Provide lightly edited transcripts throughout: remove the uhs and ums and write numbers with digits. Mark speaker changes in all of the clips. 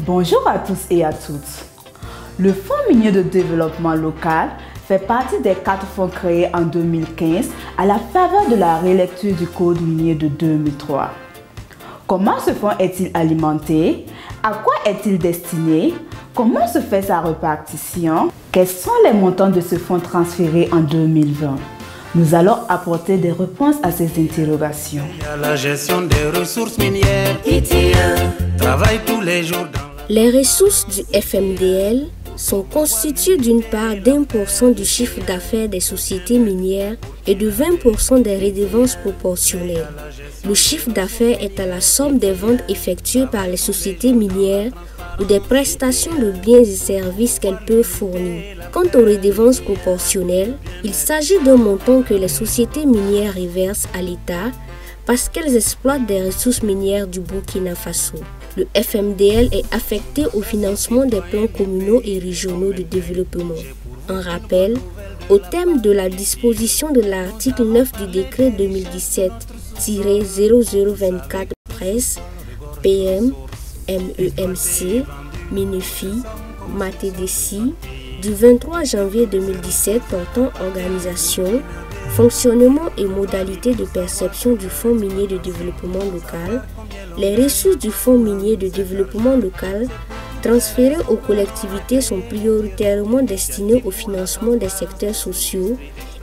Speaker 1: Bonjour à tous et à toutes. Le Fonds minier de développement local fait partie des 4 fonds créés en 2015 à la faveur de la relecture du Code minier de 2003. Comment ce fonds est-il alimenté? À quoi est-il destiné? Comment se fait sa répartition? Quels sont les montants de ce fonds transférés en 2020? Nous allons apporter des réponses à ces interrogations.
Speaker 2: La gestion des ressources minières travaille tous les jours dans
Speaker 3: Les ressources du FMDL sont constituées d'une part d'1% du chiffre d'affaires des sociétés minières et de 20% des redevances proportionnelles. Le chiffre d'affaires est à la somme des ventes effectuées par les sociétés minières ou des prestations de biens et services qu'elles peuvent fournir. Quant aux redevances proportionnelles, il s'agit d'un montant que les sociétés minières reversent à l'État parce qu'elles exploitent des ressources minières du Burkina Faso. Le FMDL est affecté au financement des plans communaux et régionaux de développement. En rappel, au terme de la disposition de l'article 9 du décret 2017-0024 presse, PM, MEMC, Minefi, Matedesi, du 23 janvier 2017 portant organisation, fonctionnement et modalités de perception du Fonds minier de développement local, les ressources du Fonds minier de développement local transférées aux collectivités sont prioritairement destinées au financement des secteurs sociaux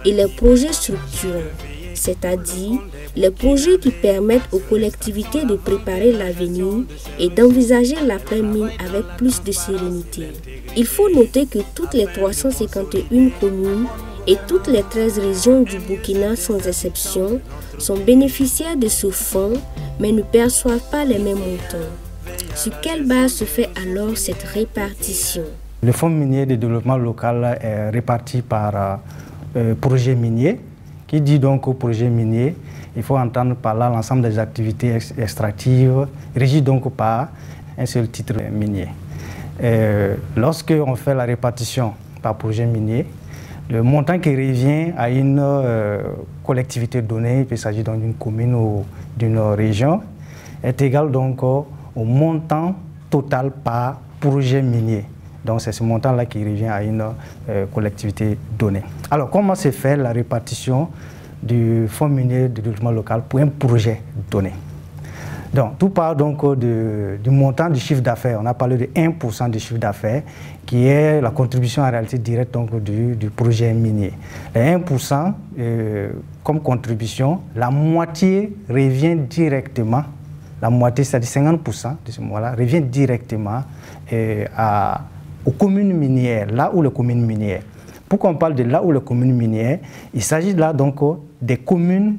Speaker 3: et les projets structurants, c'est-à-dire les projets qui permettent aux collectivités de préparer l'avenir et d'envisager l'après-mine avec plus de sérénité. Il faut noter que toutes les 351 communes et toutes les 13 régions du Burkina, sans exception, sont bénéficiaires de ce fonds, mais ne perçoivent pas les mêmes montants. Sur quelle base se fait alors cette répartition?
Speaker 4: Le Fonds minier de développement local est réparti par projet minier. Qui dit donc au projet minier, il faut entendre par là l'ensemble des activités extractives régies donc par un seul titre minier. Lorsque on fait la répartition par projet minier, le montant qui revient à une collectivité donnée, il peut s'agir d'une commune ou d'une région, est égal donc au montant total par projet minier. Donc c'est ce montant-là qui revient à une collectivité donnée. Alors comment se fait la répartition du Fonds minier de développement local pour un projet donné? Donc tout part donc du montant du chiffre d'affaires. On a parlé de 1% du chiffre d'affaires qui est la contribution en réalité directe donc, du projet minier. Les 1% comme contribution, la moitié revient directement, la moitié c'est-à-dire 50% de ce mois-là revient directement aux communes minières, là où les communes minières. Pourquoi on parle de là où les communes minières? Il s'agit là donc des communes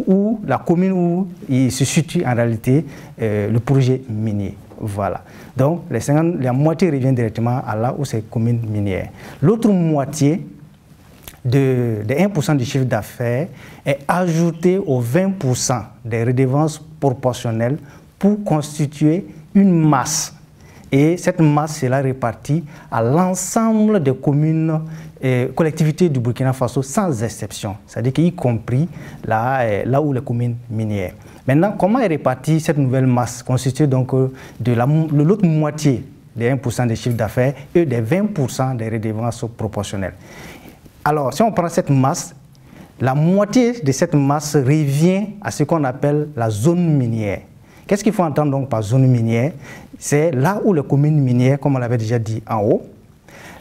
Speaker 4: où la commune où il se situe en réalité le projet minier. Voilà. Donc la moitié revient directement à là où c'est communes minières. L'autre moitié de 1% du chiffre d'affaires est ajoutée aux 20% des redevances proportionnelles pour constituer une masse. Et cette masse sera répartie à l'ensemble des communes et collectivités du Burkina Faso sans exception, c'est-à-dire y compris là où les communes minières. Maintenant, comment est répartie cette nouvelle masse constituée donc de l'autre moitié des 1% des chiffres d'affaires et des 20% des redevances proportionnelles? Alors, si on prend cette masse, la moitié de cette masse revient à ce qu'on appelle la zone minière. Qu'est-ce qu'il faut entendre donc par zone minière? C'est là où les communes minières, comme on l'avait déjà dit en haut,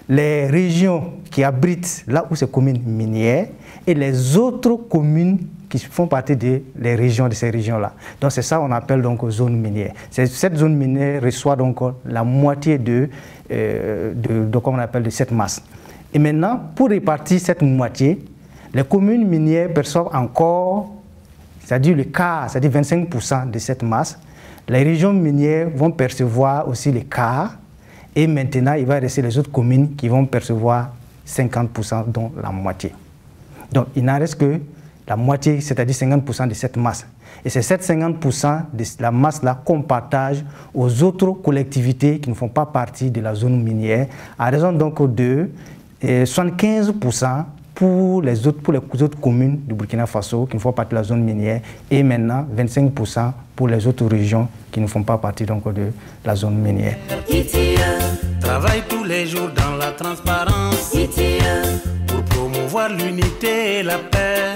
Speaker 4: les régions qui abritent là où ces communes minières et les autres communes qui font partie des régions de ces régions-là. Donc c'est ça qu'on appelle donc zone minière. Cette zone minière reçoit donc la moitié de comme on appelle de cette masse. Et maintenant, pour répartir cette moitié, les communes minières perçoivent encore, c'est-à-dire le quart, c'est-à-dire 25% de cette masse. Les régions minières vont percevoir aussi les quarts et maintenant il va rester les autres communes qui vont percevoir 50% dont la moitié. Donc il n'en reste que la moitié, c'est-à-dire 50% de cette masse. Et c'est cette 50% de la masse-là qu'on partage aux autres collectivités qui ne font pas partie de la zone minière, à raison donc de 75% pour les autres communes du Burkina Faso qui ne font pas partie de la zone minière et maintenant 25% pour les autres régions qui ne font pas partie donc, de la zone minière.
Speaker 2: Travaille tous les jours dans la transparence pour promouvoir l'unité et la paix,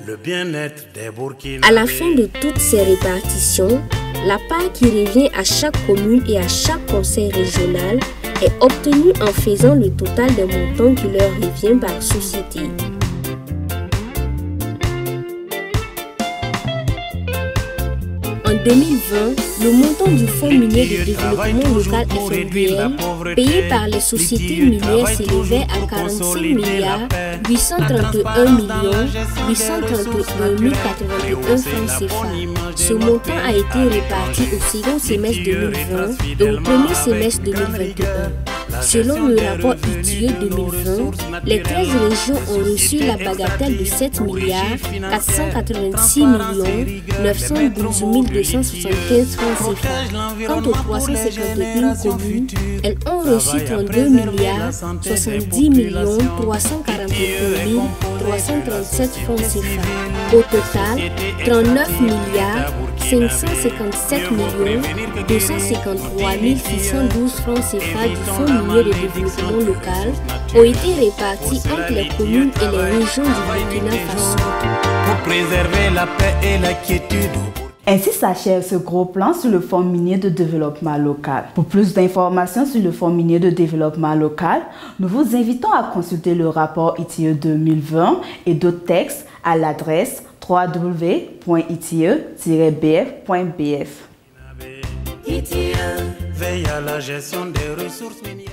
Speaker 2: le bien-être des Burkinabés.
Speaker 3: À la fin de toutes ces répartitions, la part qui revient à chaque commune et à chaque conseil régional est obtenue en faisant le total des montants qui leur revient par société. En 2020, le montant du Fonds minier de développement local FNDL payé par les sociétés minières s'élevait à 46 milliards 831 millions 831 081 francs CFA. Ce montant a été réparti au second semestre 2020 et au premier semestre 2021. Selon le rapport ITIE 2020, les 13 régions ont reçu la bagatelle de 7 milliards 486 millions 912 275 francs CFA. Quant aux 351 communes, elles ont reçu 32 milliards 70 millions 341 337 francs CFA. Au total, 39 milliards 557 millions 253 612 francs CFA du Fonds minier de développement local ont été répartis entre les communes et les régions du Burkina Faso.
Speaker 2: Pour préserver la paix et la quiétude.
Speaker 1: Ainsi s'achève ce gros plan sur le Fonds minier de développement local. Pour plus d'informations sur le Fonds minier de développement local, nous vous invitons à consulter le rapport ITIE 2020 et d'autres textes à l'adresse www.itie-bf.bf.
Speaker 2: Veille à la gestion des ressources minières.